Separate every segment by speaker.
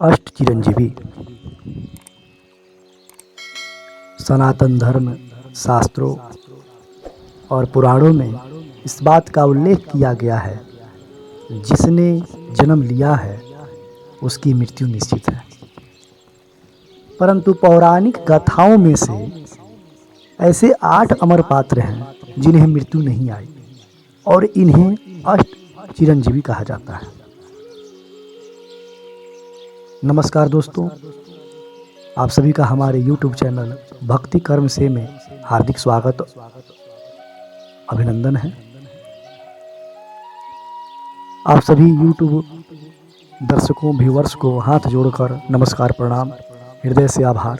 Speaker 1: अष्ट चिरंजीवी। सनातन धर्म, शास्त्रों और पुराणों में इस बात का उल्लेख किया गया है, जिसने जन्म लिया है उसकी मृत्यु निश्चित है। परंतु पौराणिक गाथाओं में से ऐसे 8 अमर पात्र हैं जिन्हें मृत्यु नहीं आई और इन्हें अष्ट चिरंजीवी कहा जाता है। नमस्कार दोस्तों, आप सभी का हमारे YouTube चैनल भक्ति कर्म से में हार्दिक स्वागत, अभिनंदन है। आप सभी YouTube दर्शकों, व्यूअर्स को हाथ जोड़कर नमस्कार, प्रणाम, हृदय से आभार,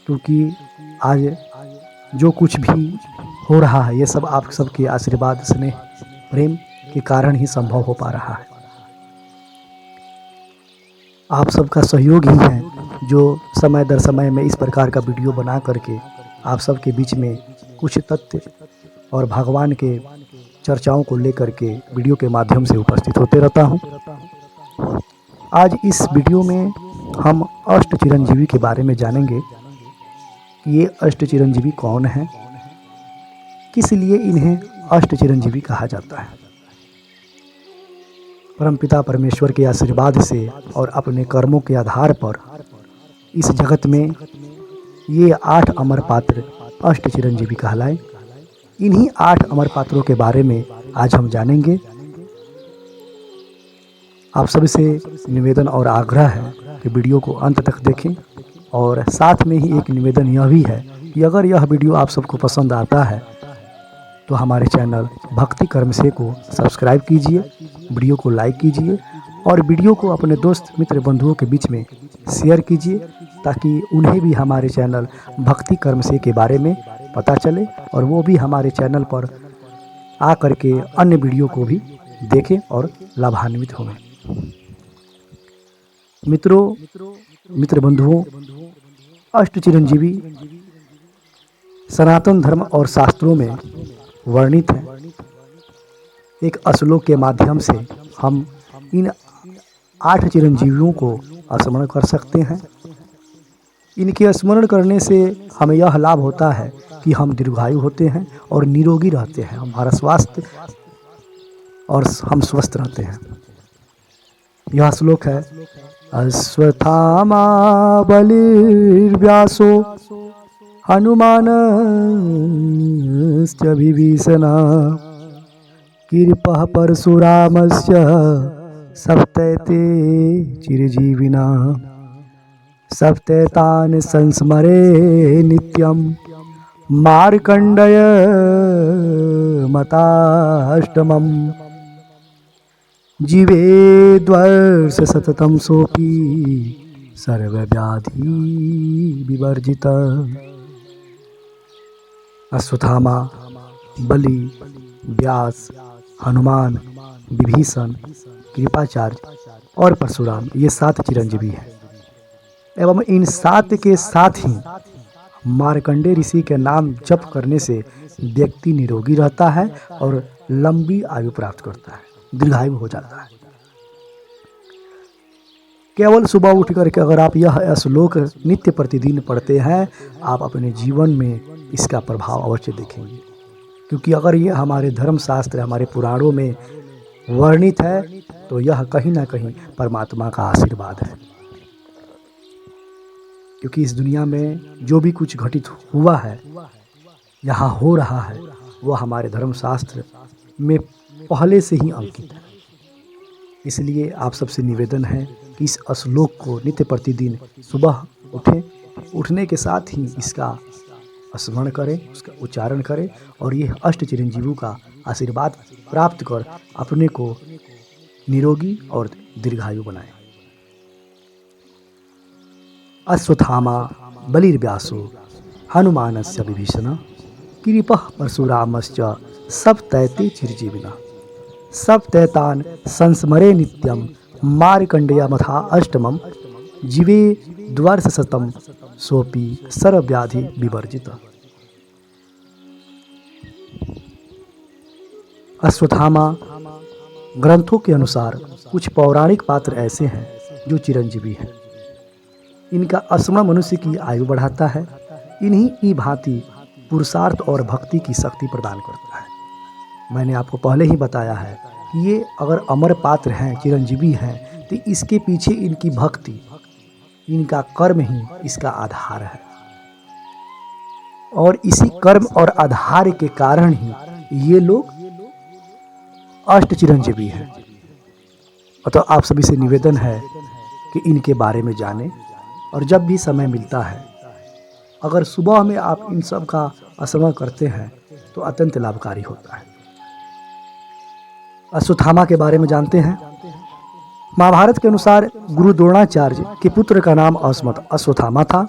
Speaker 1: क्योंकि आज जो कुछ भी हो रहा है ये सब आप सबके आशीर्वाद, स्नेह, प्रेम के कारण ही संभव हो पा रहा है। आप सबका सहयोग ही है जो समय दर समय में इस प्रकार का वीडियो बना करके आप सबके बीच में कुछ तथ्य और भगवान के चर्चाओं को लेकर के वीडियो के माध्यम से उपस्थित होते रहता हूं। आज इस वीडियो में हम अष्ट चिरंजीवी के बारे में जानेंगे कि ये अष्ट चिरंजीवी कौन हैं, किस लिए इन्हें अष्ट चिरंजीवी कहा जाता है। परमपिता परमेश्वर के आशीर्वाद से और अपने कर्मों के आधार पर इस जगत में ये 8 अमर पात्र अष्ट चिरंजीवी कहलाए। इन्हीं 8 अमर पात्रों के बारे में आज हम जानेंगे। आप सभी से निवेदन और आग्रह है कि वीडियो को अंत तक देखें, और साथ में ही एक निवेदन यह भी है कि अगर यह वीडियो आप सबको पसंद आता है तो हमारे चैनल भक्ति कर्म से को सब्सक्राइब कीजिए, वीडियो को लाइक कीजिए और वीडियो को अपने दोस्त, मित्र, बंधुओं के बीच में शेयर कीजिए, ताकि उन्हें भी हमारे चैनल भक्ति कर्म से के बारे में पता चले और वो भी हमारे चैनल पर आ करके अन्य वीडियो को भी देखें और लाभान्वित हों। मित्रों, मित्र बंधुओं, अष्ट चिरंजीवी सनातन धर्म और शास्त्रों में वर्णित है। एक श्लोक के माध्यम से हम इन 8 चिरंजीवियों को स्मरण कर सकते हैं। इनके स्मरण करने से हमें यह लाभ होता है कि हम दीर्घायु होते हैं और निरोगी रहते हैं, हमारा स्वास्थ्य और हम स्वस्थ रहते हैं। यह श्लोक है, अश्वत्थामा बलिर्व्यासो हनुमानश्च विभीषणः कृपः परशुरामस्य सप्तैते चिरजीविनः सप्तैतान् संस्मरे नित्यं मार्कण्डय मताष्टमम् जीवेद्वर्ष सततं सोऽपि सर्वव्याधि विवर्जितः। अश्वत्थामा, बलि, व्यास, हनुमान, विभीषण, कृपाचार्य और परशुराम, ये 7 चिरंजीवी हैं। एवं इन 7 के साथ ही मार्कंडेय ऋषि के नाम जप करने से व्यक्ति निरोगी रहता है और लंबी आयु प्राप्त करता है, दीर्घायु हो जाता है। केवल सुबह उठ करके अगर आप यह श्लोक नित्य प्रतिदिन पढ़ते हैं, आप अपने जीवन में इसका प्रभाव अवश्य देखेंगे, क्योंकि अगर ये हमारे धर्मशास्त्र, हमारे पुराणों में वर्णित है तो यह कहीं ना कहीं परमात्मा का आशीर्वाद है। क्योंकि इस दुनिया में जो भी कुछ घटित हुआ है, यहाँ हो रहा है, वह हमारे धर्मशास्त्र में पहले से ही अंकित है। इसलिए आप सबसे निवेदन है कि इस श्लोक को नित्य प्रतिदिन सुबह उठने के साथ ही इसका स्मरण करें, उसका उच्चारण करें और ये अष्ट चिरंजीवों का आशीर्वाद प्राप्त कर अपने को निरोगी और दीर्घायु बनाएं। अश्वत्थामा बलिर्व्यासो हनुमानस्य विभीषणः कृपः परशुरामश्च सप्तैते चिरजीविनः सप्तैतान् संस्मरे नित्यं मार्कण्डेय मथा अष्टमं जीवे द्वर्ष शतम सोपी सर्वव्याधि विवर्जित। अश्वत्थामा ग्रंथों के अनुसार कुछ पौराणिक पात्र ऐसे हैं जो चिरंजीवी है। इनका स्मरण मनुष्य की आयु बढ़ाता है। इन्हीं की भांति पुरुषार्थ और भक्ति की शक्ति प्रदान करता है। मैंने आपको पहले ही बताया है कि ये अगर अमर पात्र हैं, चिरंजीवी हैं, तो इसके पीछे इनकी भक्ति, इनका कर्म ही इसका आधार है। और इसी कर्म और आधार के कारण ही ये लोग अष्ट चिरंजीवी हैं। तो आप सभी से निवेदन है कि इनके बारे में जानें, और जब भी समय मिलता है, अगर सुबह में आप इन सब का स्मरण करते हैं तो अत्यंत लाभकारी होता है। अश्वत्थामा के बारे में जानते हैं। महाभारत के अनुसार गुरु द्रोणाचार्य के पुत्र का नाम अश्वत्थामा था।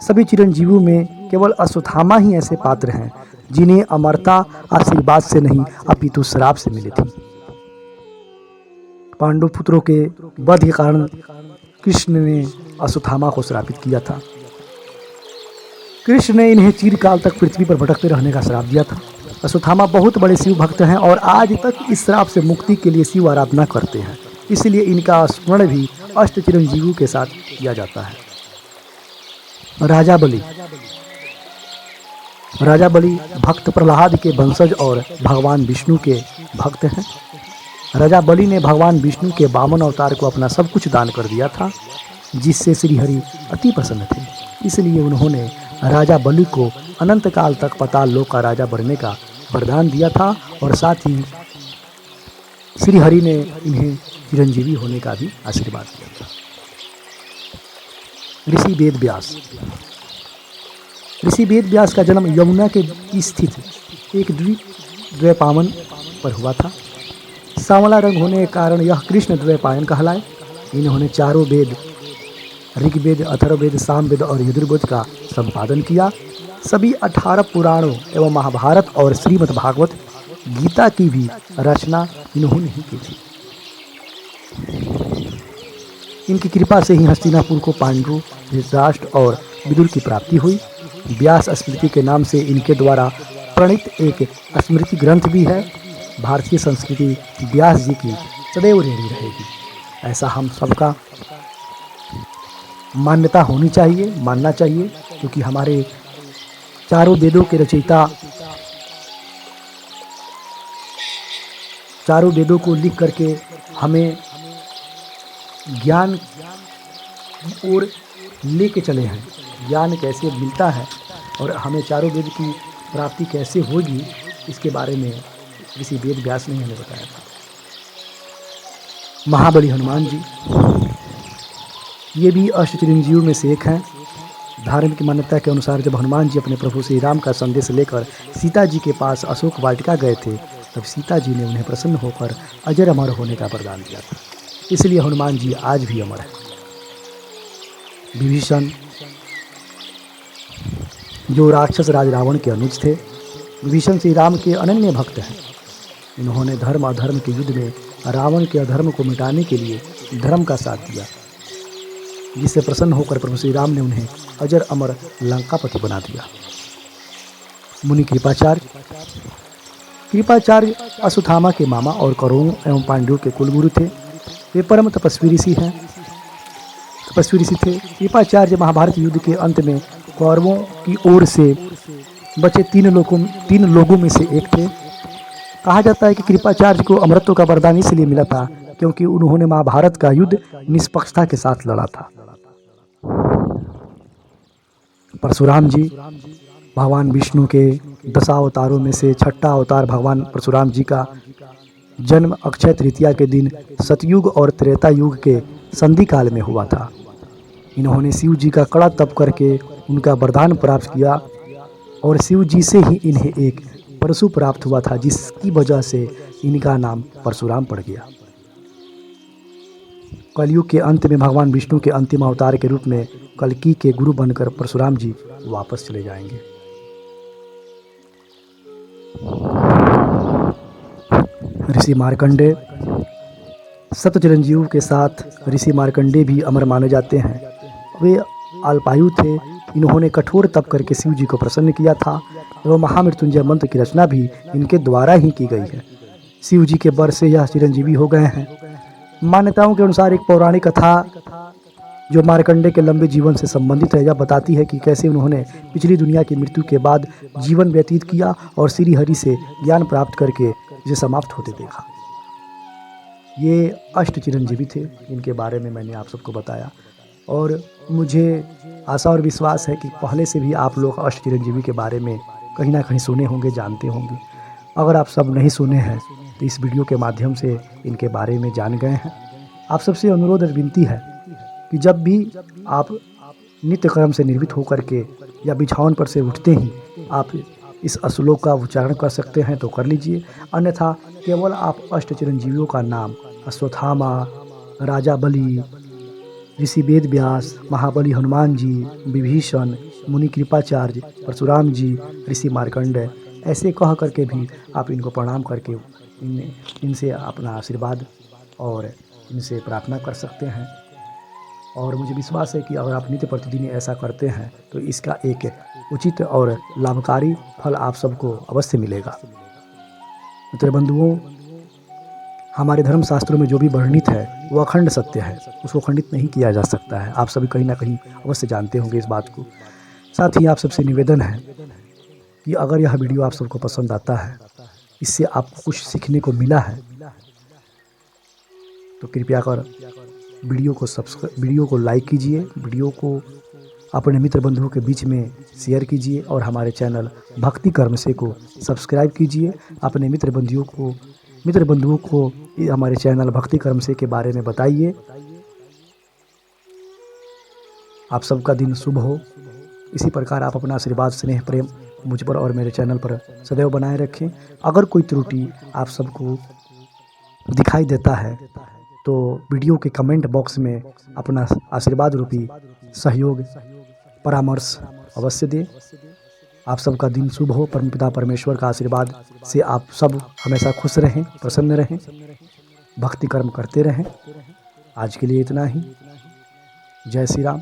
Speaker 1: सभी चिरंजीवों में केवल अश्वत्थामा ही ऐसे पात्र हैं जिन्हें अमरता आशीर्वाद से नहीं अपितु श्राप से मिली थी। पांडु पुत्रों के वध के कारण कृष्ण ने अश्वत्थामा को श्रापित किया था। कृष्ण ने इन्हें चिरकाल तक पृथ्वी पर भटकते रहने का श्राप दिया था। अश्वत्थामा बहुत बड़े शिव भक्त हैं और आज तक इस श्राप से मुक्ति के लिए शिव आराधना करते हैं। इसलिए इनका स्मरण भी अष्ट चिरंजीवों के साथ किया जाता है। राजा बलि। राजा बलि भक्त प्रहलाद के वंशज और भगवान विष्णु के भक्त हैं। राजा बलि ने भगवान विष्णु के वामन अवतार को अपना सब कुछ दान कर दिया था, जिससे श्रीहरि अति प्रसन्न थे। इसलिए उन्होंने राजा बलि को अनंत काल तक पाताल लोक का राजा बनने का वरदान दिया था, और साथ ही श्रीहरि ने इन्हें चिरंजीवी होने का भी आशीर्वाद दिया था। ऋषि वेद व्यास। ऋषि वेद व्यास का जन्म यमुना के स्थित एक द्वैपायन पर हुआ था। सांवला रंग होने के कारण यह कृष्ण द्वैपायन कहलाए। इन्होंने चारों वेद, ऋग्वेद, अथर्ववेद, सामवेद और यजुर्वेद का संपादन किया। सभी 18 पुराणों एवं महाभारत और श्रीमद् भागवत गीता की भी रचना इन्होंने ही की थी। इनकी कृपा से ही हस्तिनापुर को पांडु, धृतराष्ट्र और विदुर की प्राप्ति हुई। व्यास स्मृति के नाम से इनके द्वारा प्रणीत एक स्मृति ग्रंथ भी है। भारतीय संस्कृति व्यास जी की सदैव ऋणी रहेगी, ऐसा हम सबका मान्यता होनी चाहिए, मानना चाहिए, क्योंकि हमारे चारों वेदों के रचयिता चारों वेदों को लिख करके हमें ज्ञान की ओर लेके चले हैं। ज्ञान कैसे मिलता है और हमें चारों वेद की प्राप्ति कैसे होगी, इसके बारे में ऋषि वेद व्यास ने हमें बताया था। महाबली हनुमान जी, ये भी अष्ट चिरंजीवियों में से एक हैं। धार्मिक मान्यता के अनुसार जब हनुमान जी अपने प्रभु श्री राम का संदेश लेकर सीता जी के पास अशोक वाटिका गए थे, तब सीता जी ने उन्हें प्रसन्न होकर अजर अमर होने का वरदान दिया था। इसलिए हनुमान जी आज भी अमर है। विभीषण, जो राक्षस राज रावण के अनुज थे, विभीषण श्री राम के अनन्य भक्त हैं। इन्होंने धर्म अधर्म के युद्ध में रावण के अधर्म को मिटाने के लिए धर्म का साथ दिया, जिससे प्रसन्न होकर प्रभु श्री राम ने उन्हें अजर अमर लंकापति बना दिया। मुनि कृपाचार्य। कृपाचार्य अश्वत्थामा के मामा और कौरवों एवं पांडवों के कुलगुरु थे। वे परम तपस्वी ऋषि थे। कृपाचार्य महाभारत युद्ध के अंत में कौरवों की ओर से बचे तीन लोगों में से एक थे। कहा जाता है कि कृपाचार्य को अमरत्व का वरदान इसलिए मिला था क्योंकि उन्होंने महाभारत का युद्ध निष्पक्षता के साथ लड़ा था। परशुराम जी, भगवान विष्णु के 10 अवतारों में से 6ठा अवतार भगवान परशुराम जी का जन्म अक्षय तृतीया के दिन सतयुग और त्रेता युग के संधि काल में हुआ था। इन्होंने शिव जी का कड़ा तप करके उनका वरदान प्राप्त किया और शिव जी से ही इन्हें एक परशु प्राप्त हुआ था, जिसकी वजह से इनका नाम परशुराम पड़ गया। कलयुग के अंत में भगवान विष्णु के अंतिम अवतार के रूप में कल्कि के गुरु बनकर परशुराम जी वापस चले जाएंगे। ऋषि मार्कंडेय। सप्त चिरंजीवों के साथ ऋषि मार्कंडेय भी अमर माने जाते हैं। वे अल्पायु थे। इन्होंने कठोर तप करके शिव जी को प्रसन्न किया था एवं महामृत्युंजय मंत्र की रचना भी इनके द्वारा ही की गई है। शिव जी के वर से यह चिरंजीवी हो गए हैं। मान्यताओं के अनुसार एक पौराणिक कथा जो मार्कंडे के लंबे जीवन से संबंधित है, यह बताती है कि कैसे उन्होंने पिछली दुनिया की मृत्यु के बाद जीवन व्यतीत किया और श्री हरि से ज्ञान प्राप्त करके इसे समाप्त होते देखा। ये अष्ट चिरंजीवी थे, इनके बारे में मैंने आप सबको बताया और मुझे आशा और विश्वास है कि पहले से भी आप लोग अष्ट चिरंजीवी के बारे में कहीं ना कहीं सुने होंगे, जानते होंगे। अगर आप सब नहीं सुने हैं तो इस वीडियो के माध्यम से इनके बारे में जान गए हैं। आप सबसे अनुरोध और विनती है कि जब भी आप नित्य कर्म से निर्मित होकर के या बिछावन पर से उठते ही आप इस श्लोक का उच्चारण कर सकते हैं तो कर लीजिए, अन्यथा केवल आप अष्ट चिरंजीवियों का नाम अश्वत्थामा, राजा बलि, ऋषि वेद व्यास, महाबली हनुमान जी, विभीषण, मुनि कृपाचार्य, परशुराम जी, ऋषि मार्कंडेय ऐसे कह करके भी आप इनको प्रणाम करके इनसे अपना आशीर्वाद और इनसे प्रार्थना कर सकते हैं। और मुझे विश्वास है कि अगर आप नित्य प्रतिदिन ऐसा करते हैं तो इसका एक उचित और लाभकारी फल आप सबको अवश्य मिलेगा। मित्र बंधुओं, हमारे धर्म शास्त्रों में जो भी वर्णित है वो अखंड सत्य है, उसको खंडित नहीं किया जा सकता है। आप सभी कहीं ना कहीं अवश्य जानते होंगे इस बात को। साथ ही आप सबसे निवेदन है कि अगर यह वीडियो आप सबको पसंद आता है, इससे आपको कुछ सीखने को मिला है, तो कृपया कर वीडियो को लाइक कीजिए, वीडियो को अपने मित्र बंधुओं के बीच में शेयर कीजिए और हमारे चैनल भक्ति कर्म से को सब्सक्राइब कीजिए। अपने मित्र बंधुओं को हमारे चैनल भक्ति कर्म से के बारे में बताइए। आप सबका दिन शुभ हो। इसी प्रकार आप अपना आशीर्वाद, स्नेह, प्रेम मुझ पर और मेरे चैनल पर सदैव बनाए रखें। अगर कोई त्रुटि आप सबको दिखाई देता है तो वीडियो के कमेंट बॉक्स में अपना आशीर्वाद रूपी सहयोग, परामर्श अवश्य दें। आप सबका दिन शुभ हो। परमपिता परमेश्वर का आशीर्वाद से आप सब हमेशा खुश रहें, प्रसन्न रहें, भक्ति कर्म करते रहें। आज के लिए इतना ही। जय श्री राम।